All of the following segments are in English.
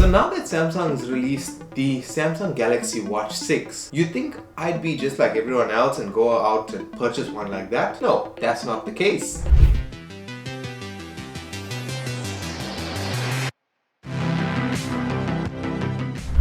So now that Samsung's released the Samsung Galaxy Watch 6, you think I'd be just like everyone else and go out and purchase one like that? No, that's not the case.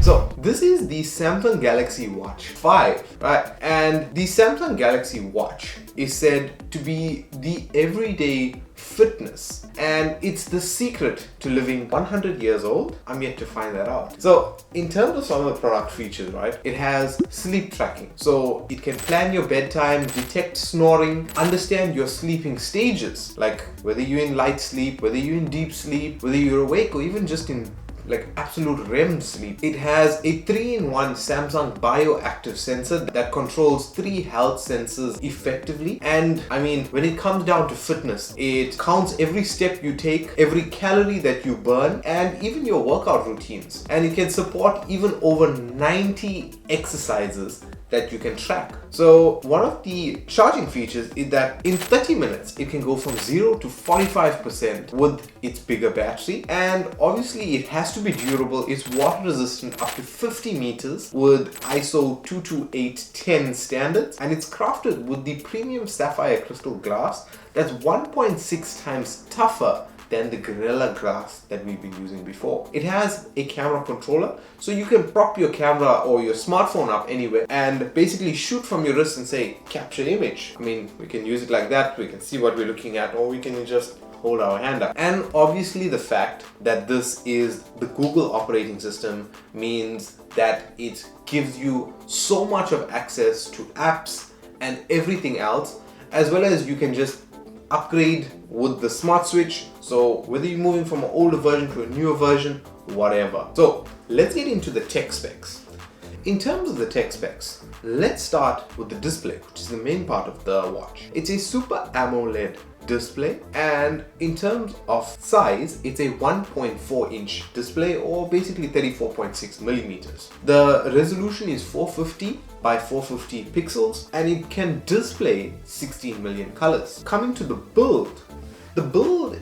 So this is the Samsung Galaxy Watch 5, right? And the Samsung Galaxy Watch is said to be the everyday fitness, and it's the secret to living 100 years old. I'm yet to find that out. So in terms of some of the product features, right, it has sleep tracking. So it can plan your bedtime, detect snoring, understand your sleeping stages, like whether you're in light sleep, whether you're in deep sleep, whether you're awake, or even just in like absolute REM sleep. It has a 3-in-1 Samsung bioactive sensor that controls 3 health sensors effectively. And I mean, when it comes down to fitness, it counts every step you take, every calorie that you burn, and even your workout routines. And it can support even over 90 exercises that you can track. So one of the charging features is that in 30 minutes it can go from 0 to 45% with its bigger battery, and obviously it has to be durable. It's water resistant up to 50 meters with ISO 22810 standards, and it's crafted with the premium sapphire crystal glass that's 1.6 times tougher than the Gorilla Glass that we've been using before. It has a camera controller, so you can prop your camera or your smartphone up anywhere and basically shoot from your wrist and say, capture image. I mean, we can use it like that, we can see what we're looking at, or we can just hold our hand up. And obviously the fact that this is the Google operating system means that it gives you so much of access to apps and everything else, as well as you can just upgrade with the smart switch. So whether you're moving from an older version to a newer version, whatever. So let's get into the tech specs. In terms of the tech specs, let's start with the display, which is the main part of the watch. It's a Super AMOLED display, and in terms of size, it's a 1.4 inch display, or basically 34.6 millimeters. The resolution is 450 by 450 pixels, and it can display 16 million colors. Coming to the build,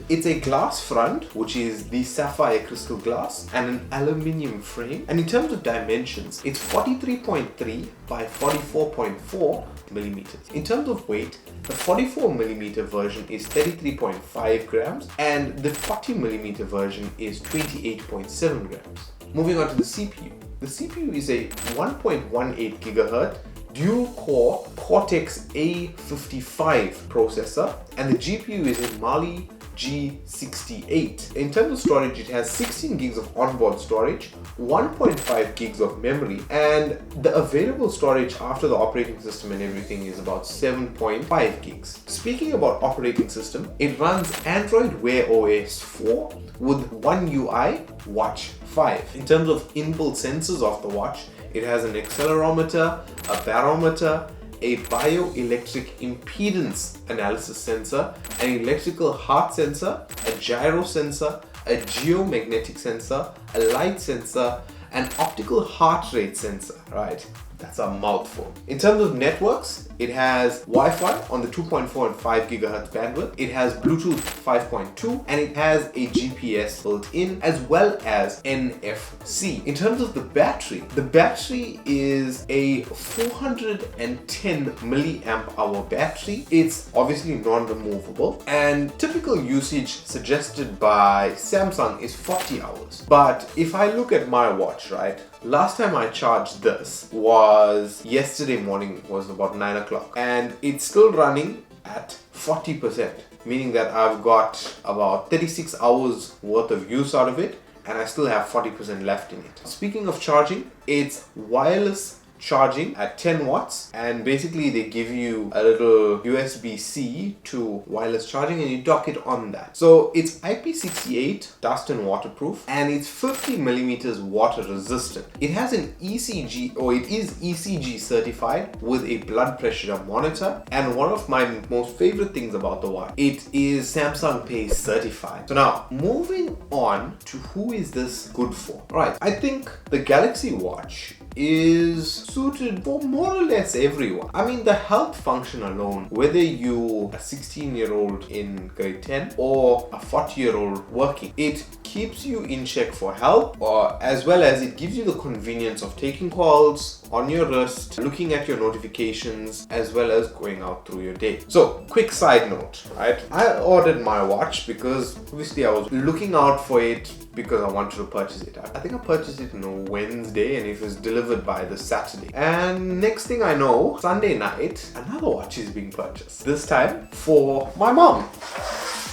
it's a glass front, which is the sapphire crystal glass, and an aluminium frame. And in terms of dimensions, it's 43.3 by 44.4 millimeters. In terms of weight, the 44 millimeter version is 33.5 grams, and the 40 millimeter version is 28.7 grams. Moving on to the CPU. The CPU is a 1.18 gigahertz dual-core Cortex A55 processor, and the GPU is a Mali G68. In terms of storage, it has 16 gigs of onboard storage, 1.5 gigs of memory, and the available storage after the operating system and everything is about 7.5 gigs. Speaking about operating system, it runs Android Wear OS 4 with One UI Watch 5. In terms of inbuilt sensors of the watch, it has an accelerometer, a barometer, a bioelectric impedance analysis sensor, an electrical heart sensor, a gyro sensor, a geomagnetic sensor, a light sensor, an optical heart rate sensor, right? That's a mouthful. In terms of networks, it has Wi-Fi on the 2.4 and 5 gigahertz bandwidth. It has Bluetooth 5.2, and it has a GPS built in, as well as NFC. In terms of the battery is a 410 milliamp hour battery. It's obviously non-removable, and typical usage suggested by Samsung is 40 hours. But if I look at my watch, right, last time I charged this was yesterday morning, was about 9 o'clock, and it's still running at 40%, meaning that I've got about 36 hours worth of use out of it, and I still have 40% left in it. Speaking of charging, it's wireless charging at 10 watts, and basically they give you a little USB-C to wireless charging, and you dock it on that. So it's IP68 dust and waterproof, and it's 50 millimeters water resistant. It has an ECG, or it is ECG certified with a blood pressure monitor, and one of my most favorite things about the watch, it is Samsung Pay certified. So now moving on to who is this good for? Right, I think the Galaxy Watch is suited for more or less everyone. I mean, the health function alone, whether you're a 16-year-old in grade 10 or a 40-year-old working, it keeps you in check for health, or as well as it gives you the convenience of taking calls on your wrist, looking at your notifications, as well as going out through your day. So, quick side note, right? I ordered my watch because obviously I was looking out for it because I wanted to purchase it. I think I purchased it on a Wednesday and it was delivered by the Saturday. And next thing I know, Sunday night, another watch is being purchased. This time for my mom.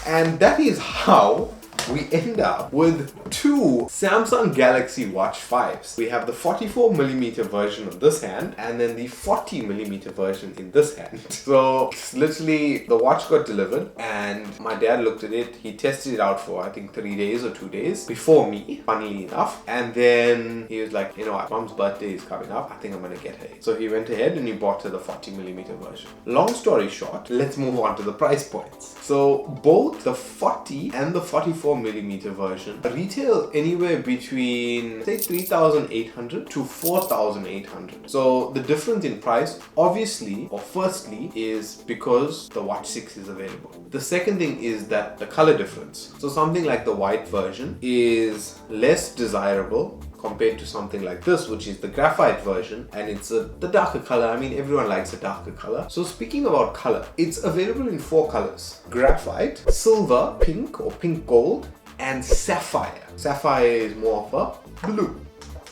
And that is how we end up with two Samsung Galaxy Watch 5s. We have the 44mm version of this hand and then the 40mm version in this hand. So literally the watch got delivered and my dad looked at it. He tested it out for I think 3 days or 2 days before me, funnily enough. And then he was like, you know what, mom's birthday is coming up. I think I'm gonna get her it. So he went ahead and he bought her the 40mm version. Long story short, let's move on to the price points. So both the 40 and the 44mm version retail anywhere between say 3,800 to 4,800. So the difference in price obviously or firstly is because the Watch 6 is available. The second thing is that the color difference. So something like the white version is less desirable compared to something like this, which is the graphite version, and it's the darker color. I mean, everyone likes a darker color. So speaking about color, it's available in 4 colors: graphite, silver, pink or pink gold, and sapphire. Sapphire is more of a blue.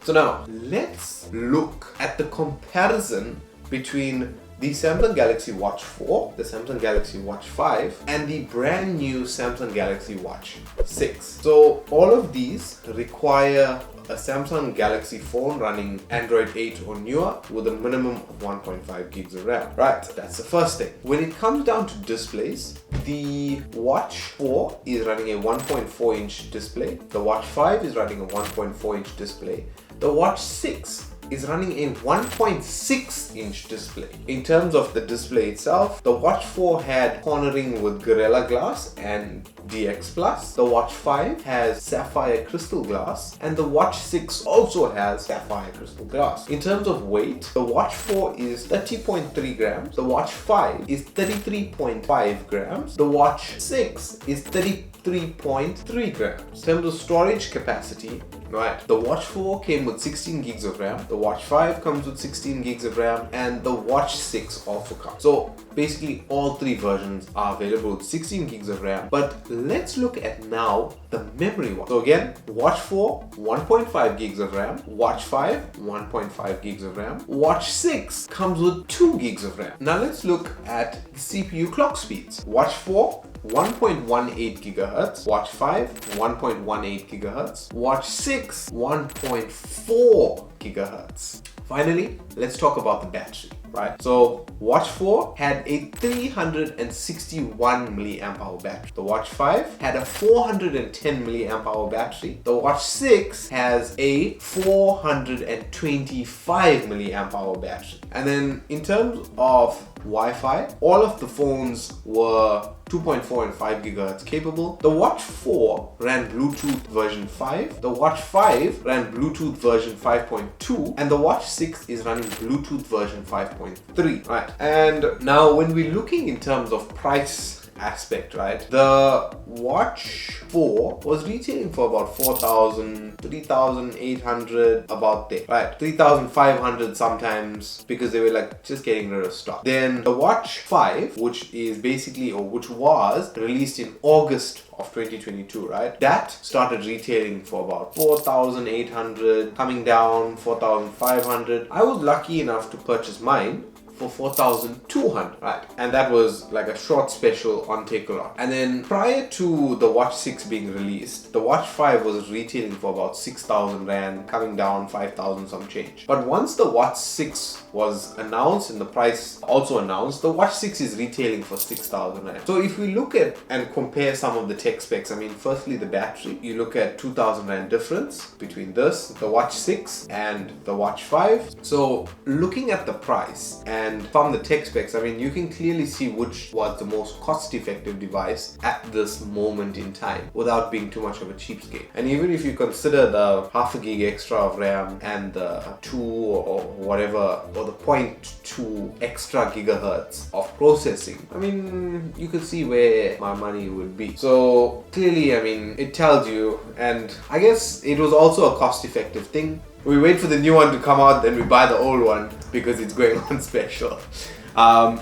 So now let's look at the comparison between the Samsung Galaxy Watch 4, the Samsung Galaxy Watch 5, and the brand new Samsung Galaxy Watch 6. So all of these require a Samsung Galaxy phone running Android 8 or newer with a minimum of 1.5 gigs of RAM. Right, that's the first thing. When it comes down to displays, the Watch 4 is running a 1.4 inch display. The Watch 5 is running a 1.4 inch display. The Watch 6 is running a 1.6 inch display. In terms of the display itself, the Watch 4 had cornering with Gorilla Glass and DX Plus. The Watch 5 has Sapphire Crystal Glass and the Watch 6 also has Sapphire Crystal Glass. In terms of weight, the Watch 4 is 30.3 grams, the Watch 5 is 33.5 grams, the Watch 6 is 33.3 grams. In terms of storage capacity, right, the Watch 4 came with 16 gigs of RAM, the Watch 5 comes with 16 gigs of RAM, and the Watch 6 also comes. So basically all 3 versions are available with 16 gigs of RAM. But let's look at now the memory one. So again, Watch 4, 1.5 gigs of RAM, Watch 5, 1.5 gigs of RAM, Watch 6 comes with 2 gigs of RAM. Now let's look at CPU clock speeds. Watch 4, 1.18 gigahertz, Watch 5, 1.18 gigahertz, Watch 6, 1.4 gigahertz. Finally, let's talk about the battery, right? So Watch 4 had a 361 milliamp hour battery. The Watch 5 had a 410 milliamp hour battery. The Watch 6 has a 425 milliamp hour battery. And then in terms of Wi-Fi, all of the phones were 2.4 and 5 gigahertz capable. The Watch 4 ran Bluetooth version 5, the Watch 5 ran Bluetooth version 5.2, and the Watch 6 is running Bluetooth version 5.3, right? And now when we're looking in terms of price aspect, right, the Watch 4 was retailing for about 4,000, 3,800, about there, right? 3,500 sometimes, because they were like just getting rid of stock. Then the Watch 5, which is basically, or which was released in August of 2022, right, that started retailing for about 4,800, coming down 4,500. I was lucky enough to purchase mine for 4,200, right? And that was like a short special on Takealot. And then prior to the Watch 6 being released, the Watch 5 was retailing for about 6,000 Rand, coming down 5,000 some change. But once the Watch 6 was announced and the price also announced, the Watch 6 is retailing for 6,000 Rand. So if we look at and compare some of the tech specs, I mean, firstly the battery, you look at 2,000 Rand difference between this, the Watch 6 and the Watch 5. So looking at the price and and from the tech specs, I mean, you can clearly see which was the most cost-effective device at this moment in time without being too much of a cheapskate. And even if you consider the half a gig extra of RAM and the 2 or whatever, or the 0.2 extra gigahertz of processing, I mean, you could see where my money would be. So clearly, I mean, it tells you, and I guess it was also a cost-effective thing. We wait for the new one to come out, then we buy the old one because it's going on special.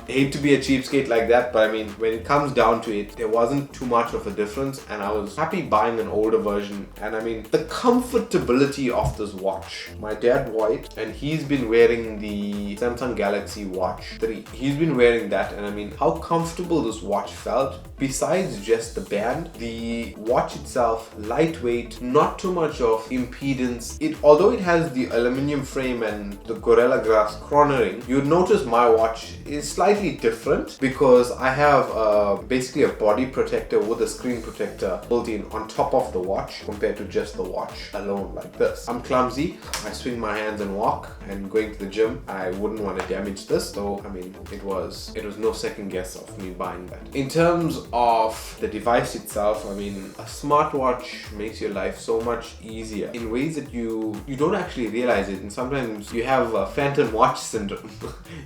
Hate to be a cheapskate like that, but I mean, when it comes down to it, there wasn't too much of a difference, and I was happy buying an older version. And I mean, the comfortability of this watch. My dad wore it, and he's been wearing the Samsung Galaxy Watch 3. He's been wearing that, and I mean, how comfortable this watch felt. Besides just the band, the watch itself, lightweight, not too much of impedance. Although it has the aluminium frame and the Gorilla Glass cornering, you'd notice my watch is slightly different because I have basically a body protector with a screen protector built in on top of the watch compared to just the watch alone like this. I'm clumsy, I swing my hands and walk, and going to the gym, I wouldn't want to damage this, so I mean, it was no second guess of me buying that. In terms of the device itself, I mean, a smartwatch makes your life so much easier in ways that you don't actually realize it, and sometimes you have a phantom watch syndrome.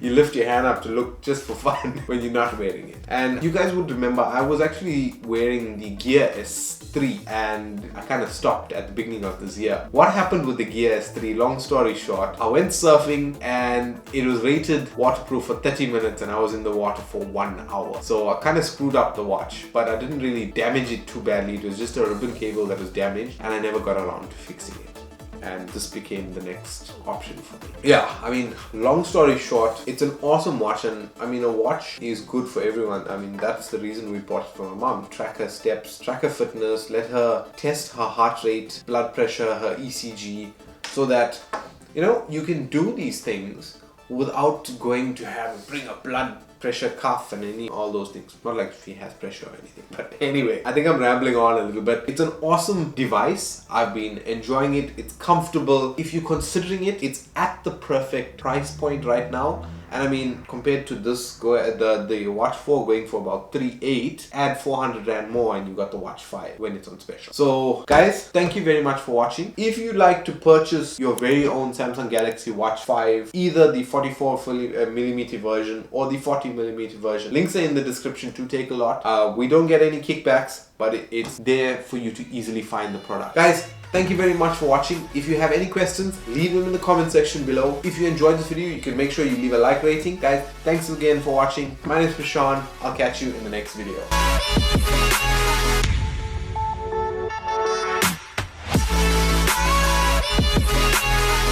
You lift your hand up to look just for fun when you're not wearing it. And you guys would remember I was actually wearing the Gear S3, and I kind of stopped at the beginning of this year. What happened with the Gear S3, long story short, I went surfing and it was rated waterproof for 30 minutes and I was in the water for 1 hour. So I kind of screwed up the watch, but I didn't really damage it too badly. It was just a ribbon cable that was damaged, and I never got around to fixing it. And this became the next option for me. Yeah, I mean, long story short, it's an awesome watch, and I mean, a watch is good for everyone. I mean, that's the reason we bought it for my mom. Track her steps, track her fitness, let her test her heart rate, blood pressure, her ECG, so that, you know, you can do these things without going to bring a blood pressure cuff and all those things. Not like she has pressure or anything, but anyway, I think I'm rambling on a little bit. It's an awesome device. I've been enjoying it. It's comfortable. If you're considering it, it's at the perfect price point right now. And I mean, compared to this, the Watch 4 going for about 3.8, add 400 Rand more and you got the Watch 5 when it's on special. So guys, thank you very much for watching. If you'd like to purchase your very own Samsung Galaxy Watch 5, either the 44mm version or the 40mm version, links are in the description to take a lot. We don't get any kickbacks, but it's there for you to easily find the product. Guys, thank you very much for watching. If you have any questions, leave them in the comment section below. If you enjoyed this video, you can make sure you leave a like rating. Guys, thanks again for watching. My name is Prashant. I'll catch you in the next video.